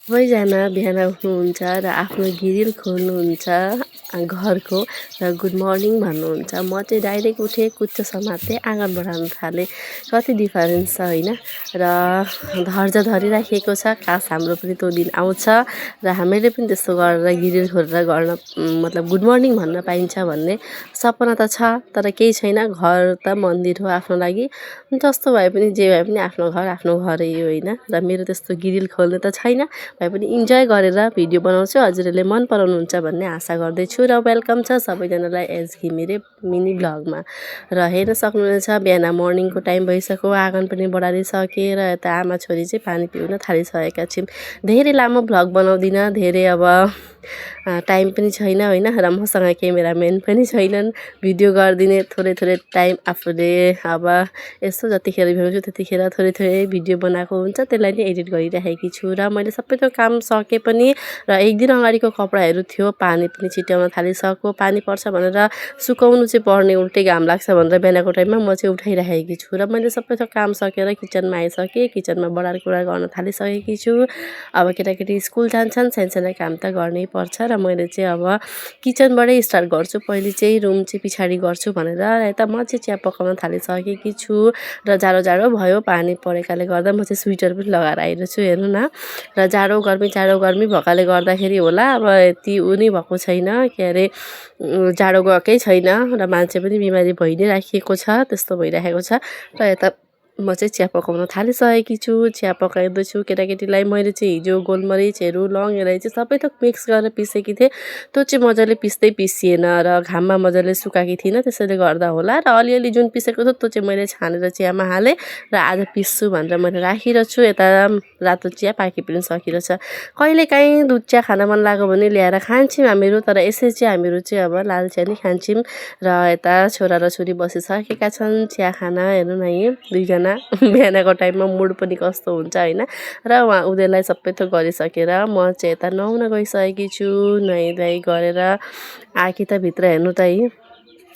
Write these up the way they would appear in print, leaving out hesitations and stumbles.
सबैजना बिहान उठ्नुहुन्छ र आफ्नो ग्रिल खोल्नुहुन्छ घरको र गुड मर्निङ भन्नुहुन्छ। म चाहिँ डाइरेक्ट उठेँ, कुच्चो समातेँ, आँगन बढाउन थालेँ। कति डिफरेन्स छ होइन। र धैर्य धरिराखेको छ, काश हाम्रो पनि त्यो दिन आउँछ र हामीले पनि त्यस्तो गरेर ग्रिल खोलेर गर्न मतलब गुड मर्निङ भन्न पाइन्छ भन्ने सपना त छ। तर केही छैन, घर त मन्दिर हो आफ्नो लागि। जस्तो भए पनि जे भए पनि आफ्नो घरै हो होइन। र मेरो त्यस्तो ग्रिल खोल्ने त छैन, भए पनि इन्जोय गरेर भिडियो बनाउँछु। हजुरहरूले मन पराउनुहुन्छ भन्ने आशा गर्दैछु र वेलकम छ सबैजनालाई एज घिमिरे मिनी ब्लगमा। र हेर्न सक्नुहुनेछ बिहान मर्निङको टाइम भइसक्यो, आँगन पनि बढारिसकेँ र यता आमा छोरी चाहिँ पानी पिउन थालिसकेका छौँ। धेरै लामो ब्लग बनाउँदिनँ, धेरै अब टाइम पनि छैन होइन। र मसँग क्यामेराम्यान पनि छैनन् भिडियो गरिदिने। थोरै टाइम आफूले अब यसो जतिखेर भ्याउँछु त्यतिखेर थोरै भिडियो बनाएको हुन्छ, त्यसलाई नै एडिट गरिराखेकी छु। र मैले सबै त्यो काम सकेँ पनि र एक दिन अगाडिको कपडाहरू थियो, पानी पनि छिट्याउन थालिसक्यो। पानी पर्छ भनेर सुकाउनु चाहिँ पर्ने, उल्टै घाम लाग्छ भनेर बिहानको टाइममा म चाहिँ उठाइराखेकी छु। र मैले सबै त्यो काम सकेर किचनमा आइसकेँ, किचनमा बढारकुँढार गर्न थालिसकेकी छु। अब केटाकेटी स्कुल जान्छन्, सानसानो काम त गर्नै पर्छ। र मैले चाहिँ अब किचनबाटै स्टार्ट गर्छु, पहिले चाहिँ रुम चाहिँ पछाडि गर्छु भनेर यता म चाहिँ चिया पकाउन थालिसकेकी छु। र जाडो भयो, पानी परेकाले गर्दा म चाहिँ स्वेटर पनि लगाएर आइरहेको छु हेर्नु न। र जाडो गर्मी भएकाले गर्दाखेरि होला अब यति उनी भएको छैन, के अरे जाडो गएकै छैन र मान्छे पनि बिमारी भइ नै राखिएको छ, त्यस्तो भइराखेको छ। र यता म चाहिँ चिया पकाउन थालिसकेकी छु, चिया पकाउँदैछु। केटाकेटीलाई मैले चाहिँ हिजो गोलमरिचहरू, लङ, इलाइची सबै थोक मिक्स गरेर पिसेकी थिएँ। त्यो चाहिँ मजाले पिसिएन र घाममा मजाले सुकाएकी थिइनँ, त्यसैले गर्दा होला। र अलिअलि जुन पिसेको थियो त्यो चाहिँ मैले छानेर चियामा हालेँ र आज पिस्छु भनेर मैले राखिरहेको छु। यता रातो चिया पाकी पनि सकिरहेछ। कहिलेकाहीँ दुध चिया खान मन लाग्यो भने ल्याएर खान्छौँ हामीहरू, तर यसै चाहिँ हामीहरू चाहिँ अब लाल चिया नै खान्छौँ। र यता छोरा र छोरी बसिसकेका छन् चिया खान हेर्नु न, यी दुईजना बिहानको टाइममा मुड पनि कस्तो हुन्छ होइन। र उनीहरूलाई सबै थोक गरिसकेर म चाहिँ यता नुहाउन गइसकेकी छु। नुहाइधुवाइ गरेर आएकी त भित्र हेर्नु त यी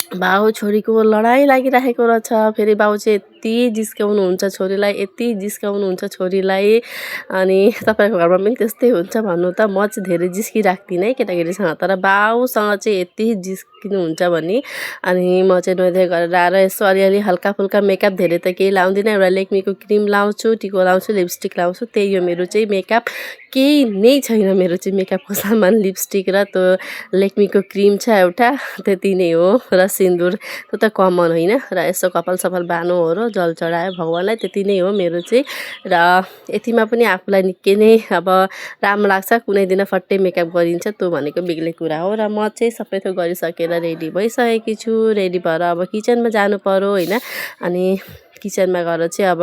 बाउ छोरीको लडाइँ लागिराखेको रहेछ। फेरि बाउ चाहिँ यति जिस्काउनुहुन्छ छोरीलाई, यति जिस्काउनुहुन्छ छोरीलाई। अनि तपाईँको घरमा पनि त्यस्तै हुन्छ भन्नु त। म चाहिँ धेरै जिस्किराख्दिनँ है केटाकेटीसँग, तर बाउसँग चाहिँ यति जिस्किनुहुन्छ भने। अनि म चाहिँ नुहाइधुवाइ गरेर आएर यसो अलिअलि हल्काफुल्का मेकअप, धेरै त केही लाउँदिनँ। एउटा लेक्मीको क्रिम लाउँछु, टिको लाउँछु, लिपस्टिक लाउँछु, त्यही हो मेरो चाहिँ मेकअप। केही नै छैन मेरो चाहिँ मेकअपको सामान, लिपस्टिक र त्यो लेक्मीको क्रिम छ एउटा, त्यति नै हो। र सिन्दुर त्यो त कमन होइन। र यसो कपाल सपाल बानो हो र जल चढायो भगवान्लाई, त्यति नै हो मेरो चाहिँ। र यतिमा पनि आफूलाई निकै नै अब राम्रो लाग्छ। कुनै दिन फट्टै मेकअप गरिन्छ त्यो भनेको बेग्लै कुरा हो। र म चाहिँ सबै थोक गरिसकेर रेडी भइसकेकी छु। रेडी भएर अब किचनमा जानु पर्यो होइन। अनि किचनमा गएर चाहिँ अब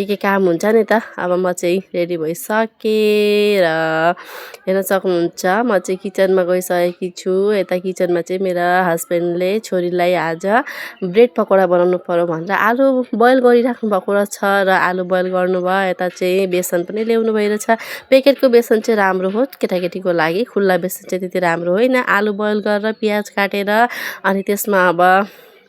के काम हुन्छ नि त। अब म चाहिँ रेडी भइसकेँ र हेर्न सक्नुहुन्छ म चाहिँ किचनमा गइसकेकी छु। यता किचनमा चाहिँ मेरा हस्बेन्डले छोरीलाई आज ब्रेड पकौडा बनाउनु पर्यो भनेर आलु बोइल गरिराख्नु भएको रहेछ र आलु बोइल गर्नुभयो। यता चाहिँ बेसन पनि ल्याउनु भइरहेछ। प्याकेटको बेसन चाहिँ राम्रो हो केटाकेटीको लागि, खुल्ला बेसन चाहिँ त्यति राम्रो होइन। आलु बोइल गरेर प्याज काटेर अनि त्यसमा अब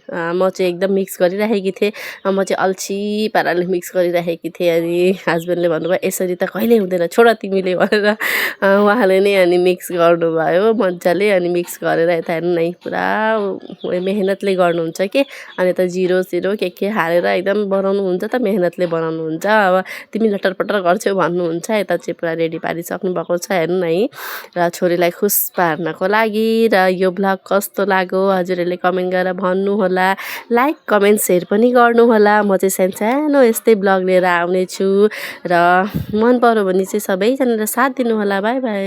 म चाहिँ एकदम मिक्स गरिराखेकी थिएँ। म चाहिँ अल्छी पाराले मिक्स गरिराखेकी थिएँ। अनि हस्बेन्डले भन्नुभयो यसरी त कहिल्यै हुँदैन छोरा तिमीले भनेर उहाँले नै अनि मिक्स गर्नुभयो मजाले। अनि मिक्स गरेर यता हेर्नु न पुरा मेहनतले गर्नुहुन्छ कि। अनि त जिरो सिरो के हालेर एकदम बनाउनुहुन्छ त, मेहनतले बनाउनुहुन्छ। अब तिमी लटरपटर गर्छौ भन्नुहुन्छ। यता चाहिँ पुरा रेडी पारिसक्नु भएको छ हेर्नु न। र छोरीलाई खुस पार्नको लागि। र यो भ्लग कस्तो लाग्यो हजुरहरूले कमेन्ट गरेर भन्नुहोला। लाइक कमेन्ट सेयर पनि गर्नुहोला। म चाहिँ सानो यस्तै ब्लग लिएर आउनेछु र मन पर्यो भने चाहिँ सबैजनाले साथ दिनुहोला। By by.